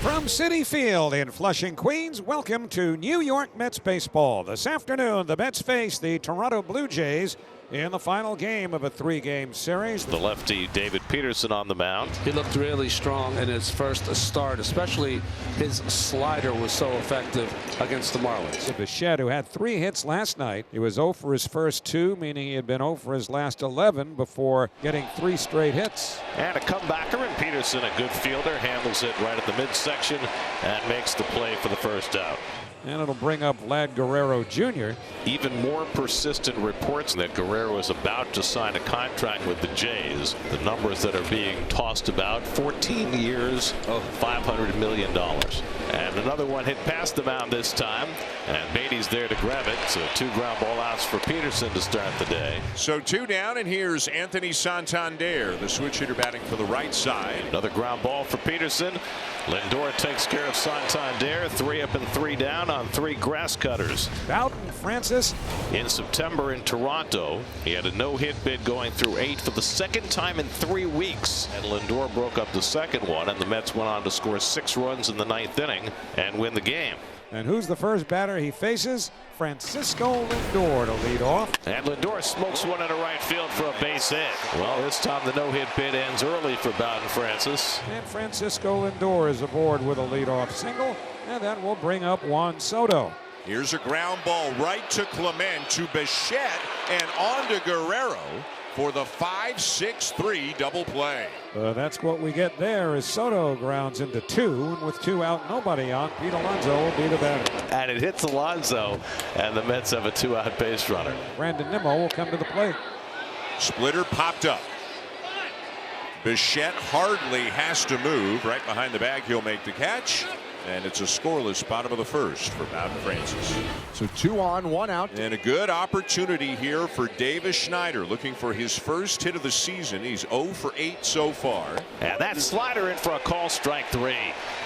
From Citi Field in Flushing, Queens, welcome to New York Mets baseball. This afternoon, the Mets face the Toronto Blue Jays in the final game of a 3-game series. The lefty David Peterson on the mound. He looked really strong in his first start, especially his slider was so effective against the Marlins. Bichette, who had 3 hits last night, he was 0 for his first 2, meaning he had been 0 for his last 11 before getting 3 straight hits. And a comebacker, and Peterson, a good fielder, handles it right at the midsection and makes the play for the first out. And it'll bring up Vlad Guerrero Jr. Even more persistent reports that Guerrero is about to sign a contract with the Jays. The numbers that are being tossed about: 14 years of $500 million. And another one hit past the mound this time, and Beatty's there to grab it. So 2 ground ball outs for Peterson to start the day. So 2 down, and here's Anthony Santander, the switch hitter batting for the right side. Another ground ball for Peterson. Lindor takes care of Santander. 3 up and 3 down on 3 grass cutters. Bowden Francis. In September in Toronto, he had a no-hit bid going through 8 for the second time in 3 weeks. And Lindor broke up the second one, and the Mets went on to score 6 runs in the 9th inning and win the game. And who's the first batter he faces? Francisco Lindor to lead off. And Lindor smokes one into right field for a base hit. Well, this time the no-hit bid ends early for Bowden Francis. And Francisco Lindor is aboard with a leadoff single, and that will bring up Juan Soto. Here's a ground ball right to Clement, to Bichette, and on to Guerrero for the 5-6-3 double play. That's what we get there as Soto grounds into 2, and with 2 out, nobody on, Pete Alonso will be the batter. And it hits Alonso, and the Mets have a 2-out base runner. Brandon Nimmo will come to the plate. Splitter popped up. Bichette hardly has to move. Right behind the bag, he'll make the catch. And it's a scoreless bottom of the first for Bowden Francis. So 2 on, 1 out. And a good opportunity here for Davis Schneider, looking for his first hit of the season. He's 0 for 8 so far. And that slider in for a call, strike 3.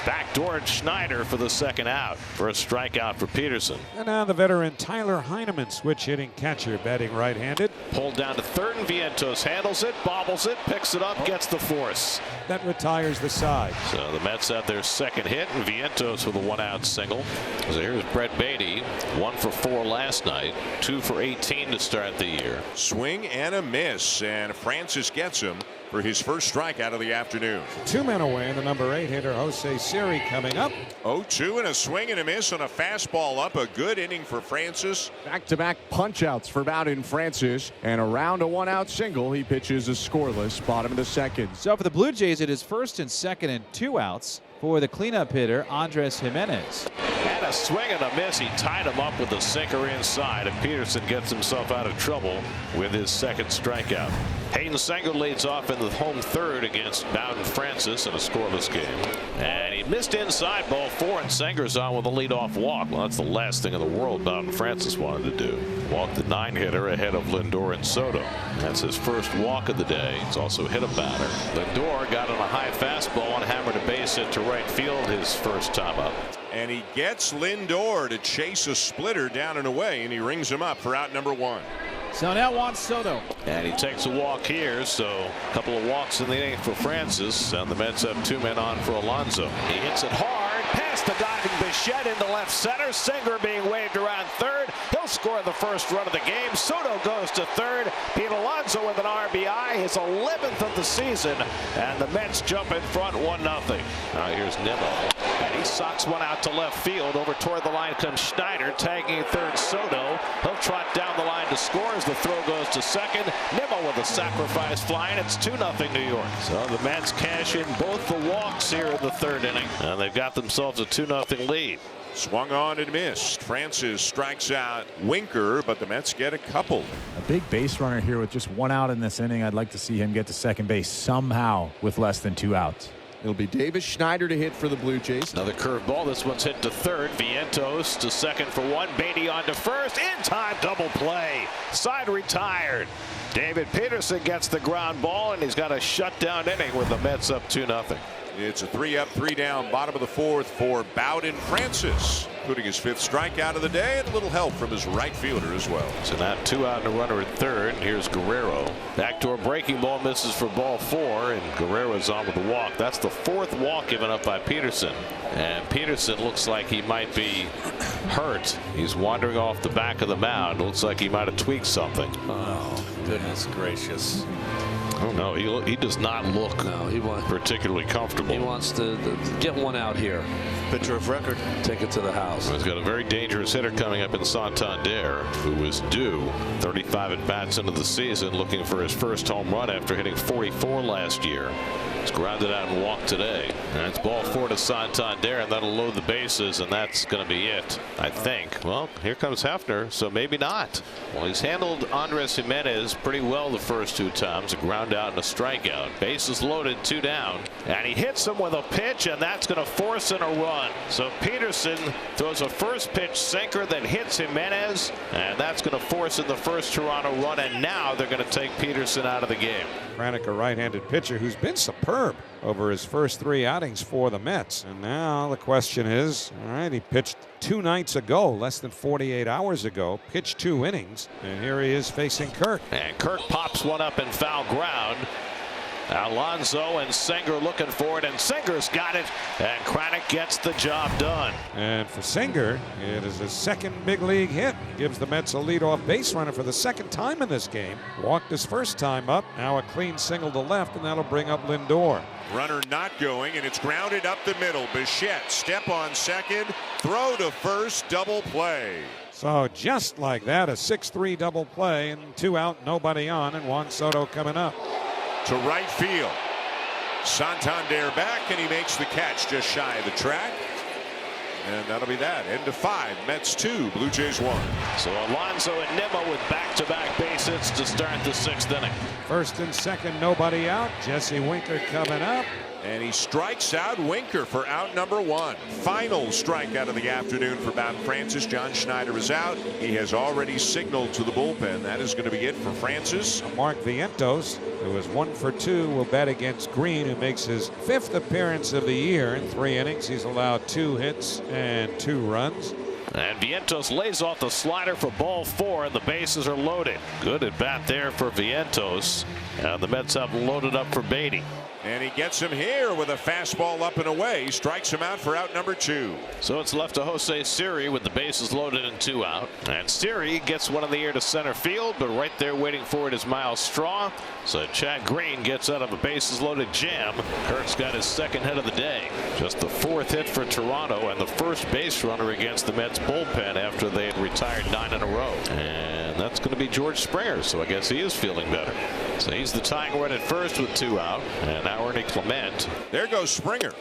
Backdoored Schneider for the second out for a strikeout for Peterson. And now the veteran Tyler Heineman, switch hitting catcher, batting right-handed. Pulled down to third, and Vientos handles it, bobbles it, picks it up, gets the force. That retires the side. So the Mets have their second hit, and Vientos with a 1-out single. So here's Brett Beatty, 1 for 4 last night, 2 for 18 to start the year. Swing and a miss, and Francis gets him for his first strikeout of the afternoon. 2 men away, and the number 8 hitter Jose Siri coming up. 0-2 and a swing and a miss on a fastball up. A good inning for Francis. Back-to-back punch-outs for Bowden Francis, and around a 1-out single, he pitches a scoreless bottom of the second. So for the Blue Jays, it is first and second and 2 outs for the cleanup hitter Andres Jimenez. And a swing and a miss. He tied him up with a sinker inside, and Peterson gets himself out of trouble with his second strikeout. Hayden Senger leads off in the home third against Bowden Francis in a scoreless game. And he missed inside, ball 4, and Senger's on with a leadoff walk. Well, that's the last thing in the world Bowden Francis wanted to do. Walked the 9-hitter ahead of Lindor and Soto. That's his first walk of the day. He's also hit a batter. Lindor got on a high fastball and hammered a base hit to right field his first time up. And he gets Lindor to chase a splitter down and away, and he rings him up for out number 1. So now Juan Soto. And he takes a walk here, so a couple of walks in the inning for Francis, and the Mets have 2 men on for Alonso. He hits it hard, past the diving Bichette into left center. Singer being waved around third. He'll score the first run of the game. Soto goes to third. Pete Alonso with an RBI, his 11th of the season, and the Mets jump in front 1-0. Now here's Nimmo, and he socks one out to left field. Over toward the line comes Schneider, tagging third Soto. He'll trot down the line to score as the throw goes to second. Nimmo with a sacrifice fly, and it's 2-0 New York. So the Mets cash in both the walks here in the third inning, and they've got themselves a 2-0 lead. Swung on and missed. Francis strikes out Winker, but the Mets get a couple. A big base runner here with just 1 out in this inning. I'd like to see him get to second base somehow with less than 2 outs. It'll be Davis Schneider to hit for the Blue Jays. Another curveball. This one's hit to third. Vientos to second for 1. Beatty on to first. In time, double play. Side retired. David Peterson gets the ground ball, and he's got a shutdown inning with the Mets up 2-0. It's a 3 up, 3 down, bottom of the 4th for Bowden Francis, including his 5th strikeout of the day and a little help from his right fielder as well. So now 2 out and a runner at third. Here's Guerrero. Backdoor breaking ball misses for ball 4, and Guerrero's on with the walk. That's the 4th walk given up by Peterson. And Peterson looks like he might be hurt. He's wandering off the back of the mound. Looks like he might have tweaked something. Oh, goodness gracious. Oh no, he does not look particularly comfortable. He wants to get one out here. Pitcher of record. Take it to the house. He's got a very dangerous hitter coming up in Santander, who was due 35 at bats into the season, looking for his first home run after hitting 44 last year. He's grounded out and walked today. And it's ball 4 to Santander, and that'll load the bases, and that's going to be it, I think. Well, here comes Hefner, so maybe not. Well, he's handled Andres Jimenez pretty well the first 2 times. A ground out and a strikeout. Bases loaded, 2 down. And he hits him with a pitch, and that's going to force in a run. So Peterson throws a first pitch sinker that hits Jimenez, and that's going to force in the first Toronto run, and now they're going to take Peterson out of the game. Kranick, a right-handed pitcher who's been superb over his first 3 outings for the Mets. And now the question is, all right, he pitched 2 nights ago, less than 48 hours ago, pitched 2 innings, and here he is facing Kirk. And Kirk pops one up in foul ground. Alonso and Singer looking for it, and Singer's got it, and Kranick gets the job done. And for Singer, it is his 2nd big league hit. Gives the Mets a leadoff base runner for the 2nd time in this game. Walked his first time up, now a clean single to left, and that'll bring up Lindor. Runner not going, and it's grounded up the middle. Bichette, step on second, throw to first, double play. So just like that, a 6-3 double play, and 2 out, nobody on, and Juan Soto coming up. To right field. Santander back, and he makes the catch just shy of the track. And that'll be that. End of 5. Mets 2, Blue Jays 1. So Alonso and Nimmo with back-to-back base hits to start the 6th inning. First and second, nobody out. Jesse Winker coming up. And he strikes out Winker for out number 1. Final strikeout of the afternoon for Bowden Francis. John Schneider is out. He has already signaled to the bullpen. That is going to be it for Francis. Mark Vientos, who is 1 for 2, will bat against Green, who makes his 5th appearance of the year. In 3 innings, he's allowed 2 hits and 2 runs. And Vientos lays off the slider for ball 4, and the bases are loaded. Good at bat there for Vientos. And the Mets have loaded up for Beatty. And he gets him here with a fastball up and away. Strikes him out for out number 2. So it's left to Jose Siri with the bases loaded and 2 out. And Siri gets one in the air to center field, but right there waiting for it is Miles Straw. So Chad Green gets out of a bases loaded jam. Kirk's got his 2nd hit of the day. Just the 4th hit for Toronto, and the first base runner against the Mets bullpen after they had retired 9 in a row. And that's going to be George Springer, so I guess he is feeling better. So he's the tying run at first with 2 out. And now Ernie Clement. There goes Springer.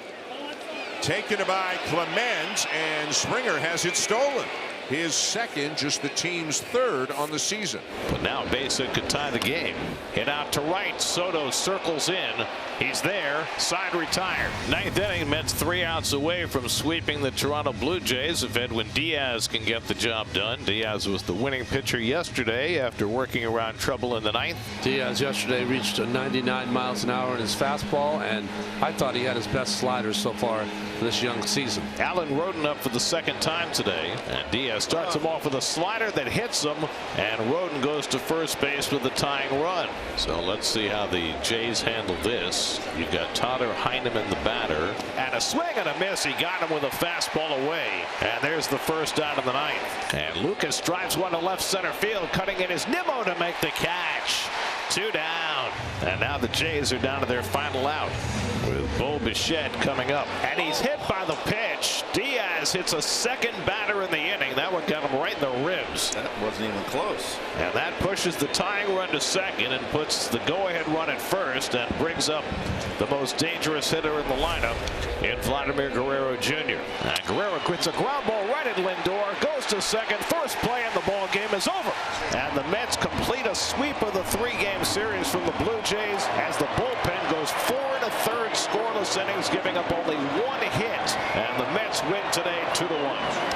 Taken by Clement, and Springer has it stolen. His 2nd, just the team's 3rd on the season. But now base hit could tie the game. Hit out to right. Soto circles in. He's there. Side retired. 9th inning. Mets 3 outs away from sweeping the Toronto Blue Jays if Edwin Diaz can get the job done. Diaz was the winning pitcher yesterday after working around trouble in the 9th. Diaz yesterday reached 99 miles an hour in his fastball, and I thought he had his best sliders so far this young season. Alan Roden up for the 2nd time today, and Diaz starts him off with a slider that hits him, and Roden goes to first base with the tying run. So let's see how the Jays handle this. You've got Tyler Heineman, the batter, and a swing and a miss. He got him with a fastball away, and there's the first out of the 9th. And Lucas drives one to left center field. Cutting in is Nimmo to make the catch. 2 down, and now the Jays are down to their final out with Bo Bichette coming up, and he's hit by the pitch. Diaz hits a 2nd batter in the inning. That one got him right in the ribs. That wasn't even close. And that pushes the tying run to 2nd and puts the go-ahead run at 1st and brings up the most dangerous hitter in the lineup in Vladimir Guerrero Jr. And Guerrero quits a ground ball right at Lindor, goes to 2nd. First play in the ball game is over, and the Mets complete a sweep of the 3-game series from the Blue Jays as the bullpen goes 4 1/3 scoreless innings, giving up only 1 hit, and the Mets win today 2-1.